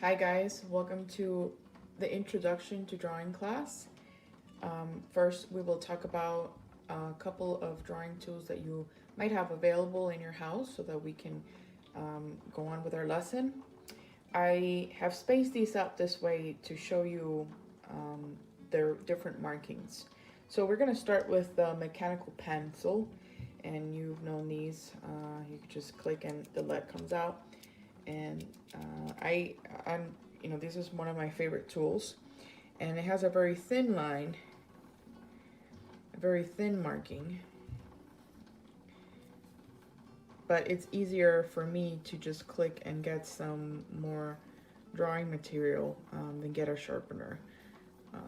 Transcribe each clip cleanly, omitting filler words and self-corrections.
Hi guys, welcome to the introduction to drawing class. First, we will talk about a couple of drawing tools that you might have available in your house so that we can go on with our lesson. I have spaced these out this way to show you their different markings. So we're going to start with the mechanical pencil, and you've known these. You can just click and the lead comes out. And this is one of my favorite tools, and it has a very thin line, a very thin marking, but it's easier for me to just click and get some more drawing material than get a sharpener.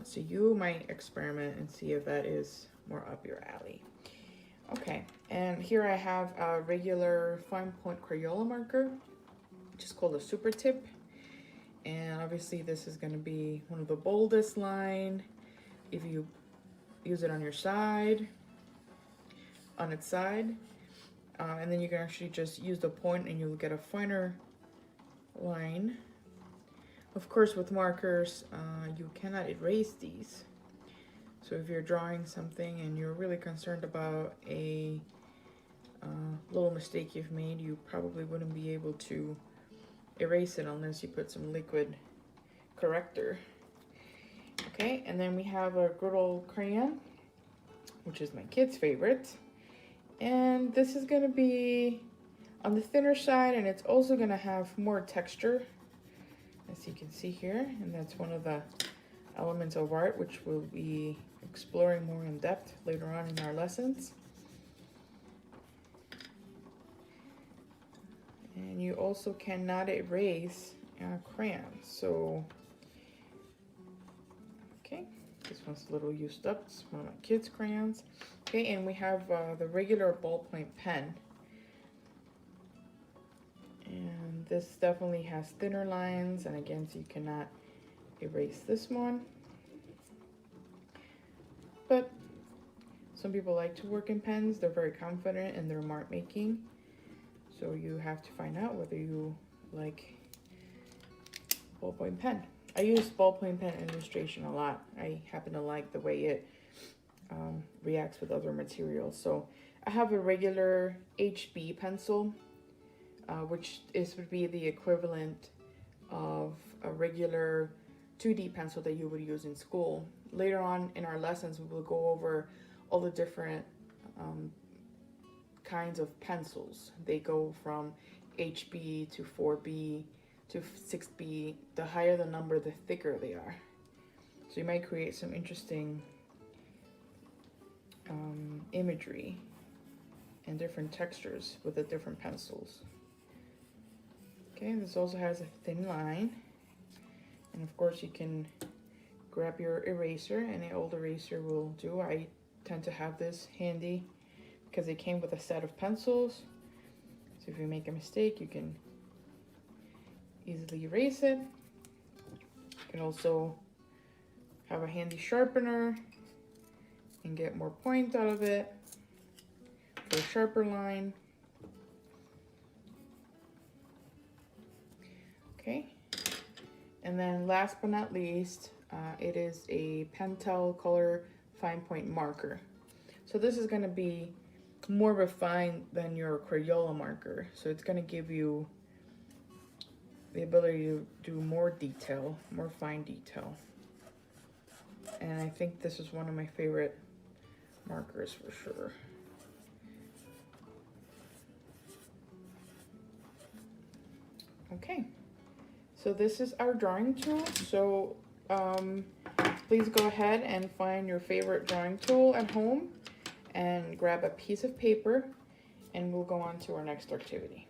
So you might experiment and see if that is more up your alley. Okay, and here I have a regular fine point Crayola marker, which is called a super tip. And obviously this is going to be one of the boldest line. If you use it on your side, on its side, and then you can actually just use the point and you'll get a finer line. Of course, with markers, you cannot erase these. So if you're drawing something and you're really concerned about a little mistake you've made, you probably wouldn't be able to erase it unless you put some liquid corrector. Okay, and then we have a good old crayon, which is my kid's favorite. And this is going to be on the thinner side, and it's also going to have more texture, as you can see here. And that's one of the elements of art, which we'll be exploring more in depth later on in our lessons. And you also cannot erase crayons. So, okay, this one's a little used up. It's one of my kids' crayons. Okay, and we have the regular ballpoint pen. And this definitely has thinner lines. And again, so you cannot erase this one. But some people like to work in pens. They're very confident in their mark making. So you have to find out whether you like ballpoint pen. I use ballpoint pen illustration a lot. I happen to like the way it reacts with other materials. So I have a regular HB pencil, which would be the equivalent of a regular 2D pencil that you would use in school. Later on in our lessons, we will go over all the different kinds of pencils. They go from HB to 4B to 6B. The higher the number, the thicker they are. So you might create some interesting imagery and different textures with the different pencils. Okay, this also has a thin line. And of course you can grab your eraser, and an old eraser will do. I tend to have this handy because it came with a set of pencils. So if you make a mistake, you can easily erase it. You can also have a handy sharpener and get more point out of it for a sharper line. Okay, and then last but not least, it is a Pentel color fine point marker. So this is going to be more refined than your Crayola marker. So it's going to give you the ability to do more detail, more fine detail. And I think this is one of my favorite markers for sure. Okay, so this is our drawing tool. So please go ahead and find your favorite drawing tool at home and grab a piece of paper, and we'll go on to our next activity.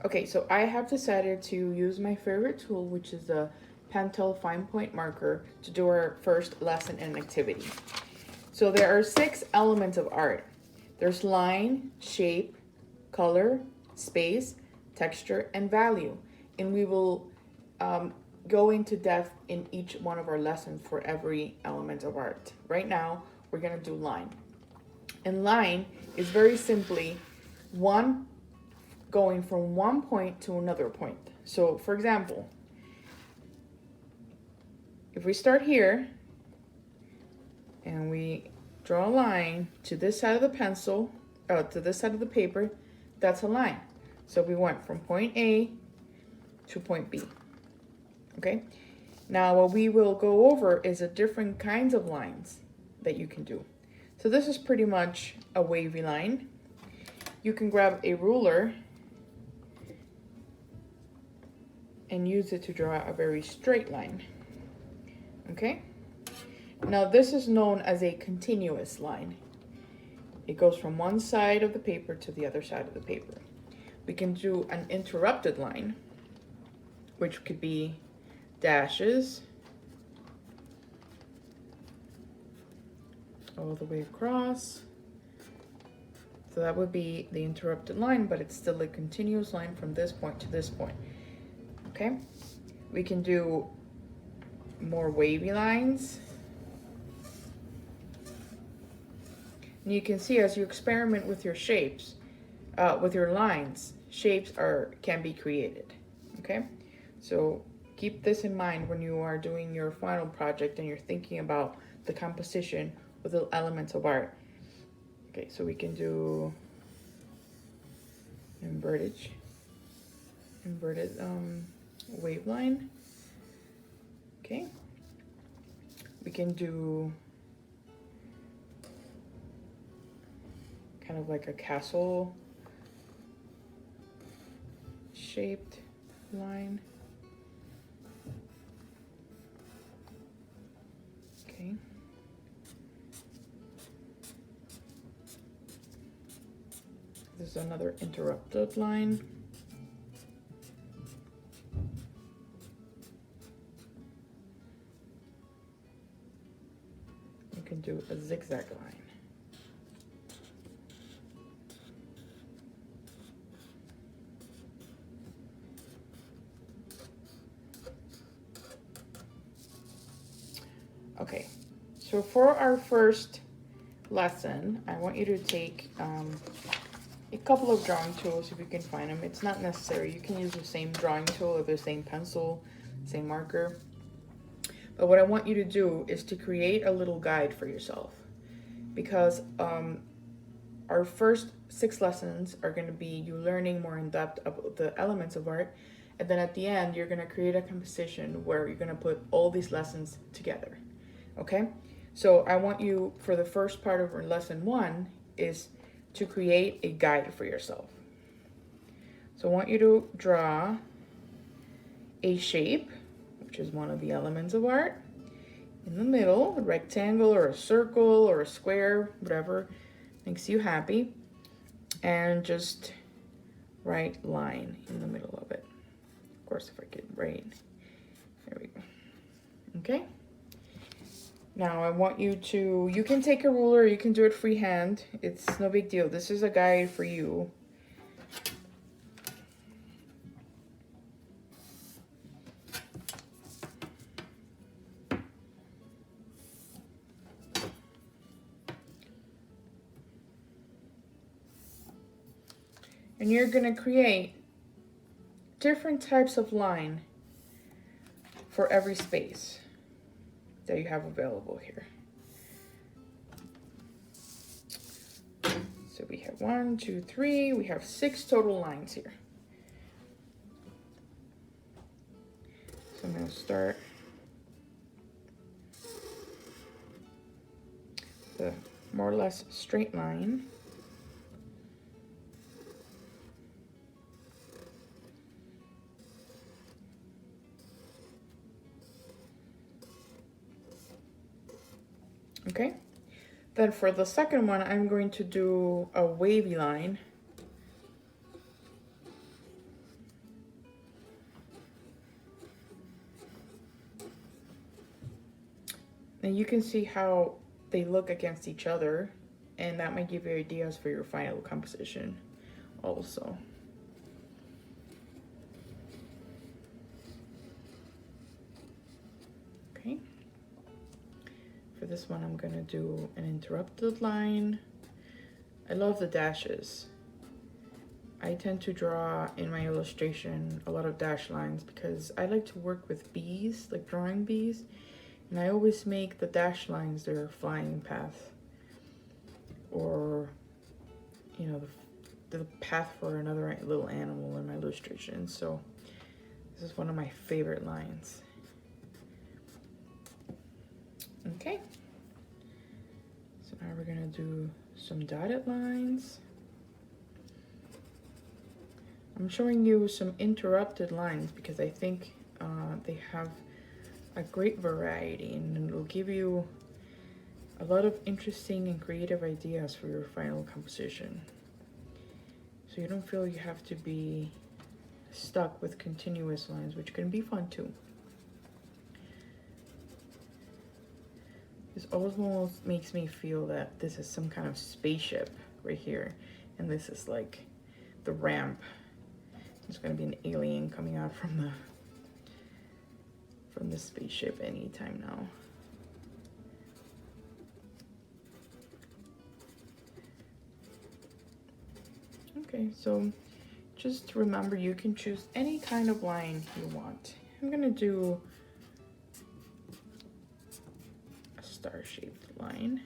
Okay, so I have decided to use my favorite tool, which is the Pentel fine point marker, to do our first lesson and activity. So there are 6 elements of art. There's line, shape, color, space, texture, and value. And we will go into depth in each one of our lessons for every element of art. Right now, we're gonna do line. And line is very simply one going from one point to another point. So for example, if we start here and we draw a line to this side of the pencil, to this side of the paper, that's a line. So we went from point A to point B, okay? Now what we will go over is the different kinds of lines that you can do. So this is pretty much a wavy line. You can grab a ruler and use it to draw a very straight line, okay? Now this is known as a continuous line. It goes from one side of the paper to the other side of the paper. We can do an interrupted line, which could be dashes all the way across. So that would be the interrupted line, but it's still a continuous line from this point to this point, okay? We can do more wavy lines. And you can see as you experiment with your shapes, with your lines, shapes can be created, okay? So keep this in mind when you are doing your final project and you're thinking about the composition with the elements of art. Okay, so we can do inverted wave line. Okay, we can do kind of like a castle shaped line. Okay. This is another interrupted line. You can do a zigzag line. Okay, so for our first lesson, I want you to take a couple of drawing tools if you can find them. It's not necessary. You can use the same drawing tool or the same pencil, same marker. But what I want you to do is to create a little guide for yourself, because our first 6 lessons are going to be you learning more in depth about the elements of art. And then at the end, you're going to create a composition where you're going to put all these lessons together. Okay? So I want you, for the first part of lesson 1, is to create a guide for yourself. So I want you to draw a shape, which is one of the elements of art, in the middle, a rectangle or a circle or a square, whatever makes you happy, and just write line in the middle of it. Of course, if I could write, there we go. Okay. Now I want you to, you can take a ruler, you can do it freehand. It's no big deal. This is a guide for you. And you're going to create different types of line for every space that you have available here. So we have 1, 2, 3, we have 6 total lines here. So I'm going to start the more or less straight line. Okay, then for the second one, I'm going to do a wavy line. And you can see how they look against each other, and that might give you ideas for your final composition also. Okay. For this one, I'm gonna do an interrupted line. I love the dashes. I tend to draw in my illustration a lot of dash lines because I like to work with bees, like drawing bees, and I always make the dash lines their flying path, or you know, the path for another little animal in my illustration. So this is one of my favorite lines. Okay, so now we're gonna do some dotted lines. I'm showing you some interrupted lines because I think they have a great variety, and it'll give you a lot of interesting and creative ideas for your final composition. So you don't feel you have to be stuck with continuous lines, which can be fun too. This almost makes me feel that this is some kind of spaceship right here, and this is like the ramp. There's gonna be an alien coming out from the spaceship anytime now. Okay, so just remember you can choose any kind of line you want. I'm gonna do a star-shaped line.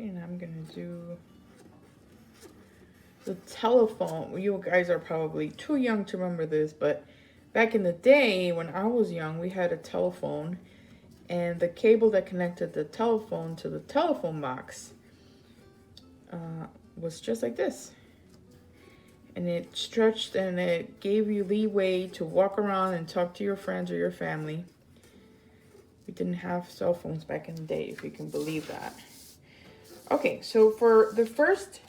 And I'm gonna do the telephone. You guys are probably too young to remember this, but back in the day when I was young, we had a telephone, and the cable that connected the telephone to the telephone box was just like this. And it stretched and it gave you leeway to walk around and talk to your friends or your family. We didn't have cell phones back in the day, if you can believe that. Okay, so for the first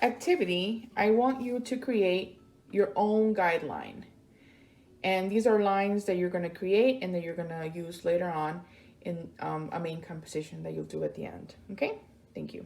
activity, I want you to create your own guideline. And these are lines that you're going to create and that you're going to use later on in a main composition that you'll do at the end. Okay, thank you.